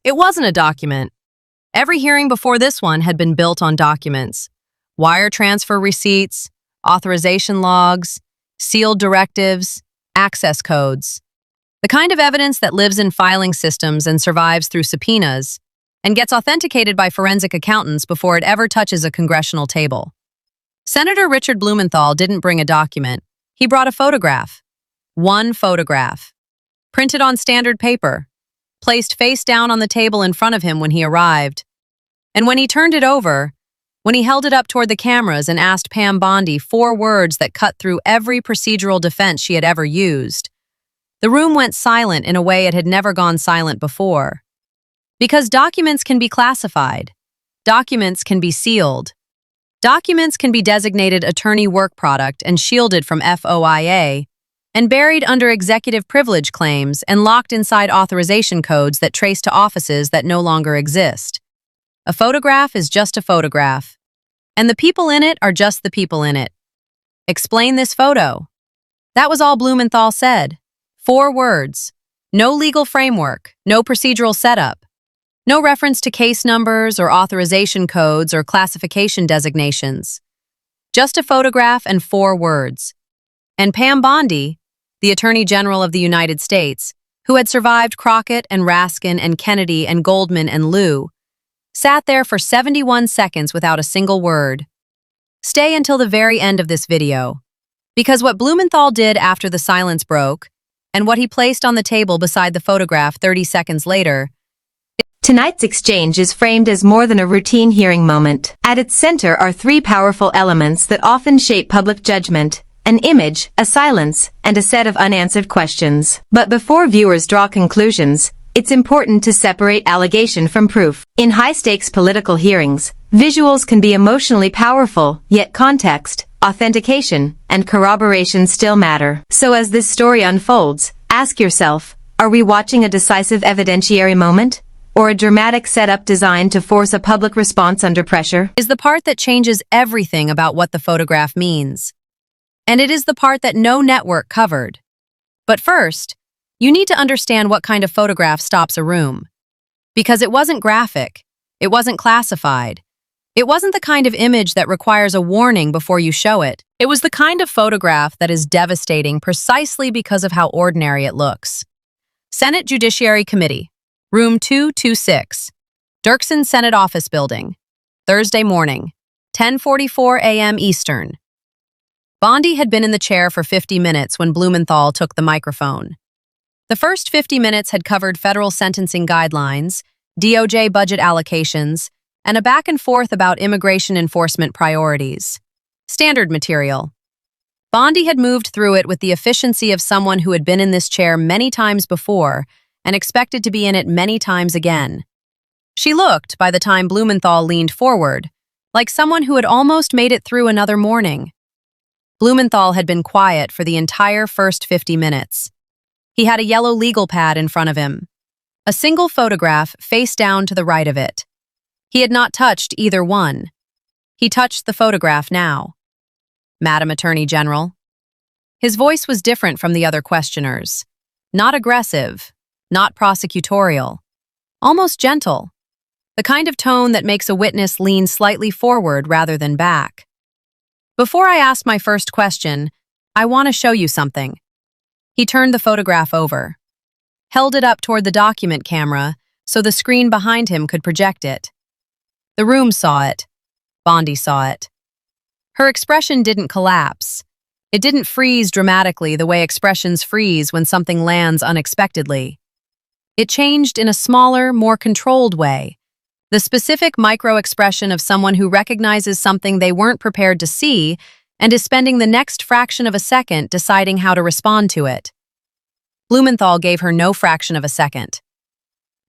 It wasn't a document. Every hearing before this one had been built on documents. Wire transfer receipts, authorization logs, sealed directives, access codes. The kind of evidence that lives in filing systems and survives through subpoenas and gets authenticated by forensic accountants before it ever touches a congressional table. Senator Richard Blumenthal didn't bring a document. He brought a photograph. One photograph. Printed on standard paper. Placed face down on the table in front of him when he arrived. And when he turned it over, when he held it up toward the cameras and asked Pam Bondi 4 words that cut through every procedural defense she had ever used, the room went silent in a way it had never gone silent before. Because documents can be classified. Documents can be sealed. Documents can be designated attorney work product and shielded from FOIA, and buried under executive privilege claims and locked inside authorization codes that trace to offices that no longer exist. A photograph is just a photograph, and the people in it are just the people in it. Explain this photo. That was all Blumenthal said. 4 words. No legal framework, no procedural setup. No reference to case numbers or authorization codes or classification designations. Just a photograph and 4 words. And Pam Bondi, the Attorney General of the United States, who had survived Crockett and Raskin and Kennedy and Goldman and Liu, sat there for 71 seconds without a single word. Stay until the very end of this video, because what Blumenthal did after the silence broke, and what he placed on the table beside the photograph 30 seconds later. Tonight's exchange is framed as more than a routine hearing moment. At its center are 3 powerful elements that often shape public judgment: an image, a silence, and a set of unanswered questions. But before viewers draw conclusions, it's important to separate allegation from proof. In high-stakes political hearings, visuals can be emotionally powerful, yet context, authentication, and corroboration still matter. So as this story unfolds, ask yourself, are we watching a decisive evidentiary moment? Or a dramatic setup designed to force a public response under pressure? Is the part that changes everything about what the photograph means. And it is the part that no network covered. But first, you need to understand what kind of photograph stops a room. Because it wasn't graphic, it wasn't classified, it wasn't the kind of image that requires a warning before you show it. It was the kind of photograph that is devastating precisely because of how ordinary it looks. Senate Judiciary Committee, Room 226, Dirksen Senate Office Building, Thursday morning, 10:44 a.m. Eastern. Bondi had been in the chair for 50 minutes when Blumenthal took the microphone. The first 50 minutes had covered federal sentencing guidelines, DOJ budget allocations, and a back and forth about immigration enforcement priorities. Standard material. Bondi had moved through it with the efficiency of someone who had been in this chair many times before and expected to be in it many times again. She looked, by the time Blumenthal leaned forward, like someone who had almost made it through another morning. Blumenthal had been quiet for the entire first 50 minutes. He had a yellow legal pad in front of him. A single photograph face down to the right of it. He had not touched either one. He touched the photograph now. Madam Attorney General. His voice was different from the other questioners. Not aggressive, not prosecutorial. Almost gentle. The kind of tone that makes a witness lean slightly forward rather than back. Before I ask my first question, I want to show you something. He turned the photograph over. Held it up toward the document camera so the screen behind him could project it. The room saw it. Bondi saw it. Her expression didn't collapse. It didn't freeze dramatically the way expressions freeze when something lands unexpectedly. It changed in a smaller, more controlled way. The specific micro-expression of someone who recognizes something they weren't prepared to see and is spending the next fraction of a second deciding how to respond to it. Blumenthal gave her no fraction of a second.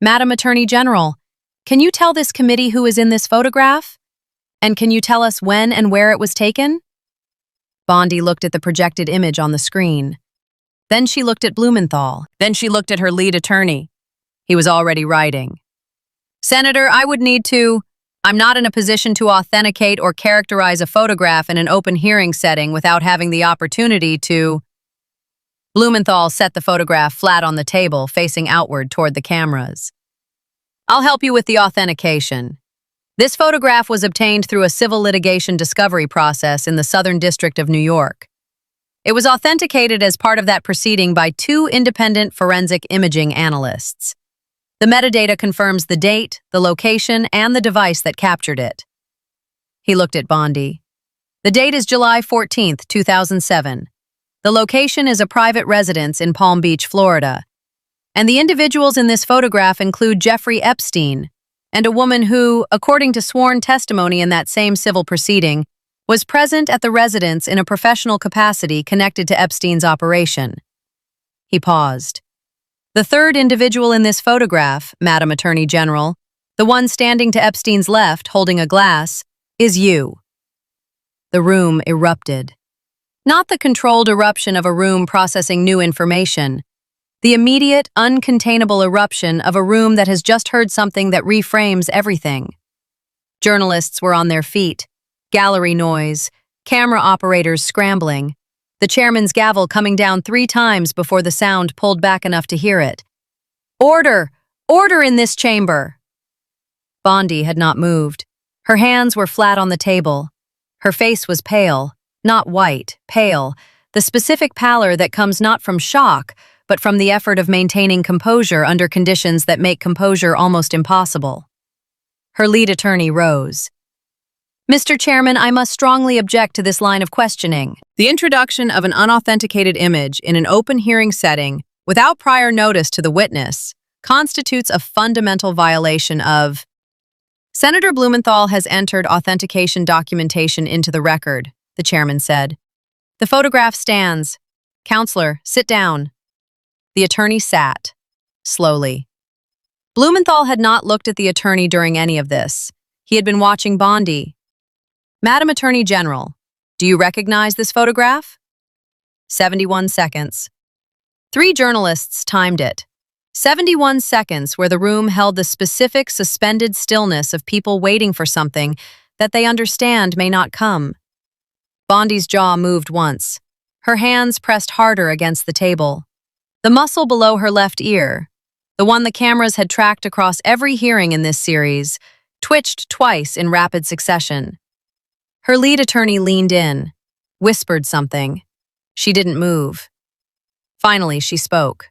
Madam Attorney General, can you tell this committee who is in this photograph? And can you tell us when and where it was taken? Bondi looked at the projected image on the screen. Then she looked at Blumenthal. Then she looked at her lead attorney. He was already writing. Senator, I would need to. I'm not in a position to authenticate or characterize a photograph in an open hearing setting without having the opportunity to. Blumenthal set the photograph flat on the table, facing outward toward the cameras. I'll help you with the authentication. This photograph was obtained through a civil litigation discovery process in the Southern District of New York. It was authenticated as part of that proceeding by 2 independent forensic imaging analysts. The metadata confirms the date, the location, and the device that captured it. He looked at Bondi. The date is July 14, 2007. The location is a private residence in Palm Beach, Florida. And the individuals in this photograph include Jeffrey Epstein, and a woman who, according to sworn testimony in that same civil proceeding, was present at the residence in a professional capacity connected to Epstein's operation. He paused. The third individual in this photograph, Madam Attorney General, the one standing to Epstein's left holding a glass, is you. The room erupted. Not the controlled eruption of a room processing new information. The immediate, uncontainable eruption of a room that has just heard something that reframes everything. Journalists were on their feet. Gallery noise, camera operators scrambling, the chairman's gavel coming down 3 times before the sound pulled back enough to hear it. Order! Order in this chamber! Bondi had not moved. Her hands were flat on the table. Her face was pale, not white, pale, the specific pallor that comes not from shock, but from the effort of maintaining composure under conditions that make composure almost impossible. Her lead attorney rose. Mr. Chairman, I must strongly object to this line of questioning. The introduction of an unauthenticated image in an open hearing setting without prior notice to the witness constitutes a fundamental violation of... Senator Blumenthal has entered authentication documentation into the record, the chairman said. The photograph stands. Counselor, sit down. The attorney sat, slowly. Blumenthal had not looked at the attorney during any of this. He had been watching Bondi. Madam Attorney General, do you recognize this photograph? 71 seconds. 3 journalists timed it. 71 seconds where the room held the specific suspended stillness of people waiting for something that they understand may not come. Bondi's jaw moved once. Her hands pressed harder against the table. The muscle below her left ear, the one the cameras had tracked across every hearing in this series, twitched twice in rapid succession. Her lead attorney leaned in, whispered something. She didn't move. Finally, she spoke.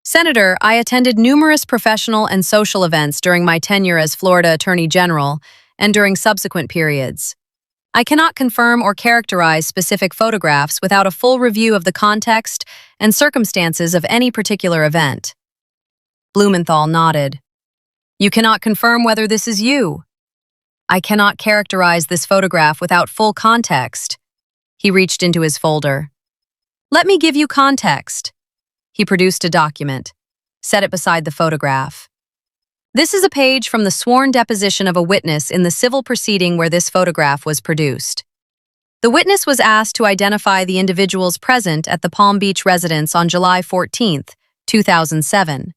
Senator, I attended numerous professional and social events during my tenure as Florida Attorney General and during subsequent periods. I cannot confirm or characterize specific photographs without a full review of the context and circumstances of any particular event. Blumenthal nodded. You cannot confirm whether this is you. I cannot characterize this photograph without full context. He reached into his folder. Let me give you context. He produced a document, set it beside the photograph. This is a page from the sworn deposition of a witness in the civil proceeding where this photograph was produced. The witness was asked to identify the individuals present at the Palm Beach residence on July 14, 2007.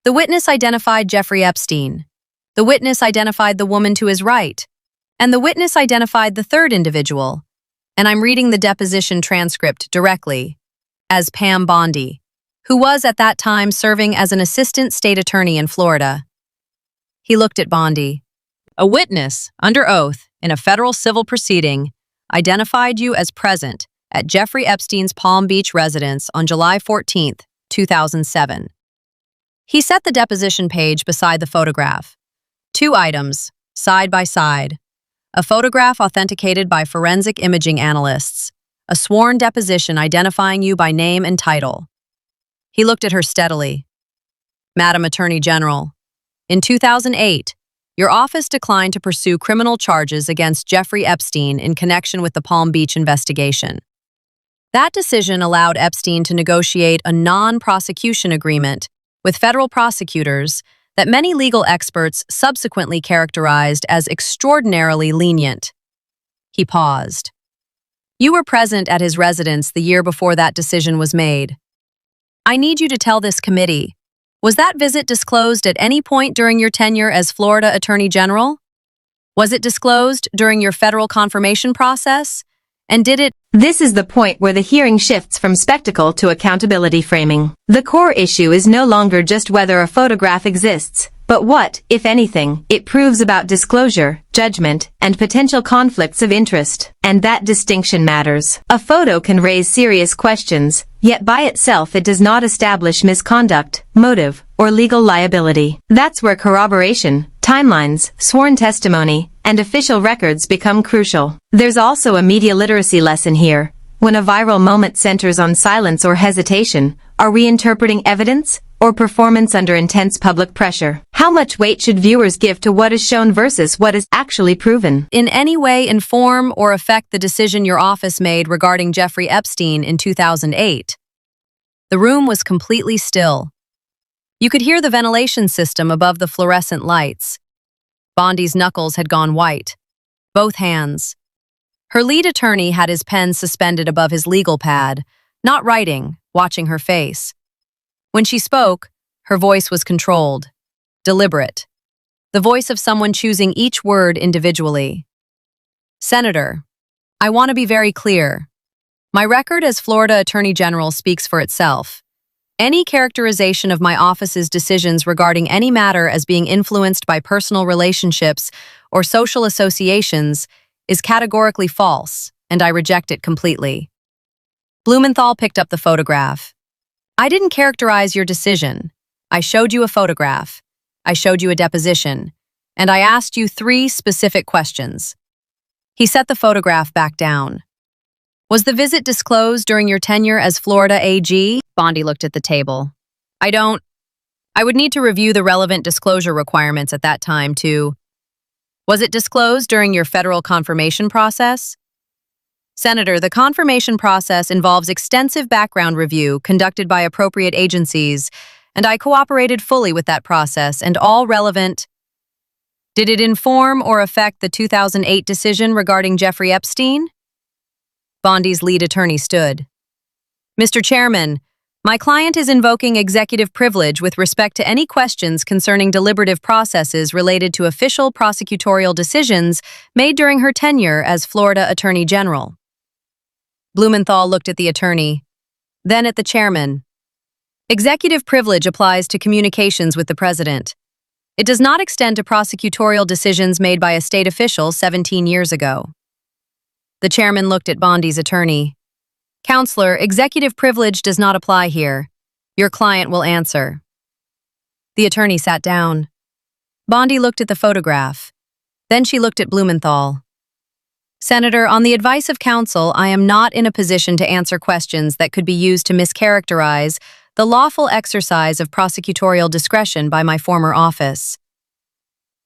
The witness identified Jeffrey Epstein. The witness identified the woman to his right. And the witness identified the third individual. And I'm reading the deposition transcript directly, as Pam Bondi, who was at that time serving as an assistant state attorney in Florida. He looked at Bondi. A witness, under oath, in a federal civil proceeding, identified you as present at Jeffrey Epstein's Palm Beach residence on July 14, 2007. He set the deposition page beside the photograph. 2 items, side by side. A photograph authenticated by forensic imaging analysts. A sworn deposition identifying you by name and title. He looked at her steadily. Madam Attorney General, in 2008, your office declined to pursue criminal charges against Jeffrey Epstein in connection with the Palm Beach investigation. That decision allowed Epstein to negotiate a non-prosecution agreement with federal prosecutors that many legal experts subsequently characterized as extraordinarily lenient. He paused. You were present at his residence the year before that decision was made. I need you to tell this committee, was that visit disclosed at any point during your tenure as Florida Attorney General? Was it disclosed during your federal confirmation process? And did it... This is the point where the hearing shifts from spectacle to accountability framing. The core issue is no longer just whether a photograph exists, But what, if anything, it proves about disclosure, judgment, and potential conflicts of interest? And that distinction matters. A photo can raise serious questions, yet by itself it does not establish misconduct, motive, or legal liability. That's where corroboration, timelines, sworn testimony, and official records become crucial. There's also a media literacy lesson here. When a viral moment centers on silence or hesitation, are we interpreting evidence or performance under intense public pressure? How much weight should viewers give to what is shown versus what is actually proven? In any way inform or affect the decision your office made regarding Jeffrey Epstein in 2008? The room was completely still. You could hear the ventilation system above the fluorescent lights. Bondi's knuckles had gone white. Both hands. Her lead attorney had his pen suspended above his legal pad, not writing, watching her face. When she spoke, her voice was controlled, deliberate, the voice of someone choosing each word individually. Senator, I want to be very clear. My record as Florida Attorney General speaks for itself. Any characterization of my office's decisions regarding any matter as being influenced by personal relationships or social associations is categorically false, and I reject it completely. Blumenthal picked up the photograph. I didn't characterize your decision. I showed you a photograph. I showed you a deposition. And I asked you 3 specific questions. He set the photograph back down. Was the visit disclosed during your tenure as Florida AG? Bondi looked at the table. I would need to review the relevant disclosure requirements at that time, too. Was it disclosed during your federal confirmation process? Senator, the confirmation process involves extensive background review conducted by appropriate agencies, and I cooperated fully with that process and all relevant. Did it inform or affect the 2008 decision regarding Jeffrey Epstein? Bondi's lead attorney stood. Mr. Chairman, my client is invoking executive privilege with respect to any questions concerning deliberative processes related to official prosecutorial decisions made during her tenure as Florida Attorney General. Blumenthal looked at the attorney, then at the chairman. Executive privilege applies to communications with the president. It does not extend to prosecutorial decisions made by a state official 17 years ago. The chairman looked at Bondi's attorney. Counselor, executive privilege does not apply here. Your client will answer. The attorney sat down. Bondi looked at the photograph. Then she looked at Blumenthal. Senator, on the advice of counsel, I am not in a position to answer questions that could be used to mischaracterize the lawful exercise of prosecutorial discretion by my former office.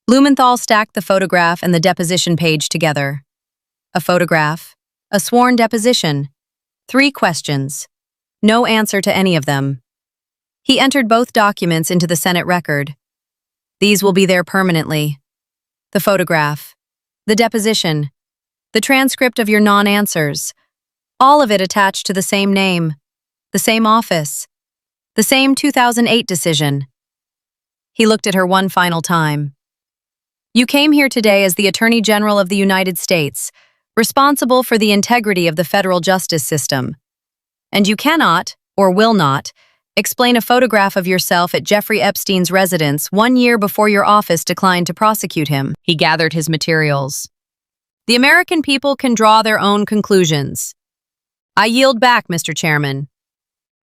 Blumenthal stacked the photograph and the deposition page together. A photograph, a sworn deposition, 3 questions, no answer to any of them. He entered both documents into the Senate record. These will be there permanently. The photograph, the deposition, the transcript of your non-answers, all of it attached to the same name, the same office, the same 2008 decision. He looked at her one final time. You came here today as the Attorney General of the United States, responsible for the integrity of the federal justice system. And you cannot, or will not, explain a photograph of yourself at Jeffrey Epstein's residence 1 year before your office declined to prosecute him. He gathered his materials. The American people can draw their own conclusions. I yield back, Mr. Chairman.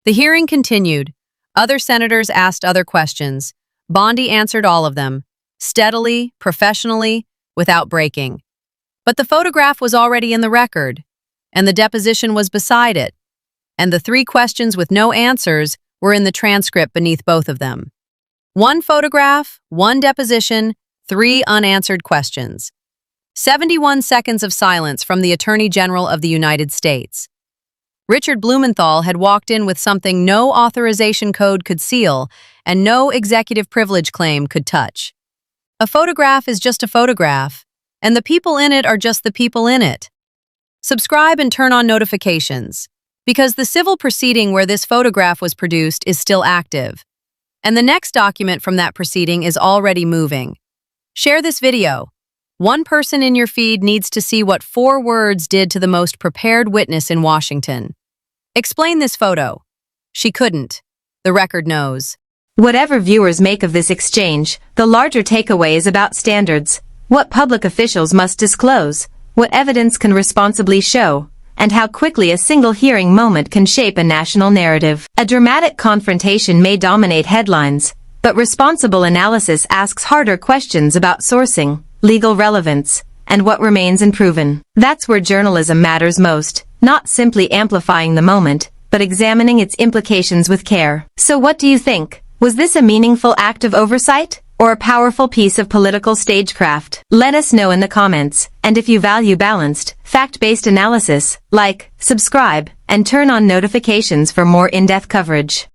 The hearing continued. Other senators asked other questions. Bondi answered all of them, steadily, professionally, without breaking. But the photograph was already in the record, and the deposition was beside it, and the 3 questions with no answers were in the transcript beneath both of them. 1 photograph, 1 deposition, 3 unanswered questions. 71 seconds of silence from the Attorney General of the United States. Richard Blumenthal had walked in with something no authorization code could seal and no executive privilege claim could touch. A photograph is just a photograph, and the people in it are just the people in it. Subscribe and turn on notifications, because the civil proceeding where this photograph was produced is still active, and the next document from that proceeding is already moving. Share this video. One person in your feed needs to see what 4 words did to the most prepared witness in Washington. Explain this photo. She couldn't. The record knows. Whatever viewers make of this exchange, the larger takeaway is about standards, what public officials must disclose, what evidence can responsibly show, and how quickly a single hearing moment can shape a national narrative. A dramatic confrontation may dominate headlines, but responsible analysis asks harder questions about sourcing, legal relevance, and what remains unproven. That's where journalism matters most, not simply amplifying the moment, but examining its implications with care. So what do you think? Was this a meaningful act of oversight, or a powerful piece of political stagecraft? Let us know in the comments, and if you value balanced, fact-based analysis, like, subscribe, and turn on notifications for more in-depth coverage.